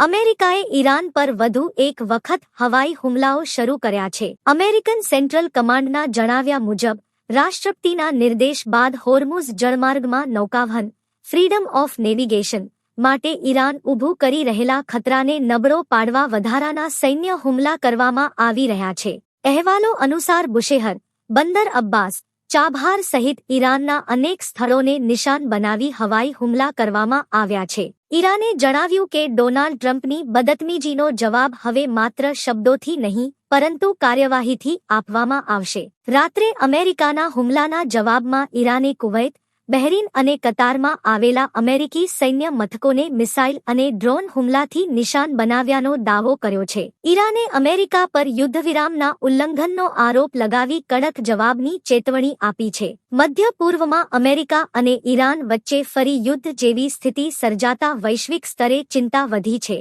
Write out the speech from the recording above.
અમેરિકાએ ઈરાન પર વધુ એક વખત હવાઈ હુમલાઓ શરૂ કર્યા છે. અમેરિકન સેન્ટ્રલ કમાન્ડના જણાવ્યા મુજબ રાષ્ટ્રપતિના નિર્દેશ બાદ હોર્મુઝ જળમાર્ગમાં નૌકાવહન ફ્રીડમ ઓફ નેવિગેશન માટે ઈરાન ઊભું કરી રહેલા ખતરાને નબળો પાડવા વધારાના સૈન્ય હુમલા કરવામાં આવી રહ્યા છે. અહેવાલો અનુસાર બુશેહર, બંદર અબ્બાસ, ચાબહાર સહિત ઈરાનના અનેક સ્થળોને નિશાન બનાવી હવાઈ હુમલા કરવામાં આવ્યા છે. ઈરાને જણાવ્યું કે ડોનાલ્ડ ટ્રમ્પની બદતમીજીનો જવાબ હવે માત્ર શબ્દોથી નહીં પરંતુ કાર્યવાહીથી આપવામાં આવશે. રાત્રે અમેરિકાના હુમલાના જવાબમાં ઈરાને કુવૈત, બહેરીન અને કતારમાં આવેલા અમેરિકી સૈન્ય મથકોને મિસાઇલ અને ડ્રોન હુમલાથી નિશાન બનાવ્યાનો દાવો કર્યો છે. ઈરાને અમેરિકા પર યુદ્ધવિરામના ઉલ્લંઘનનો આરોપ લગાવી કડક જવાબની ચેતવણી આપી છે. મધ્ય પૂર્વમાં અમેરિકા અને ઈરાન વચ્ચે ફરી યુદ્ધ જેવી સ્થિતિ સર્જાતા વૈશ્વિક સ્તરે ચિંતા વધી છે.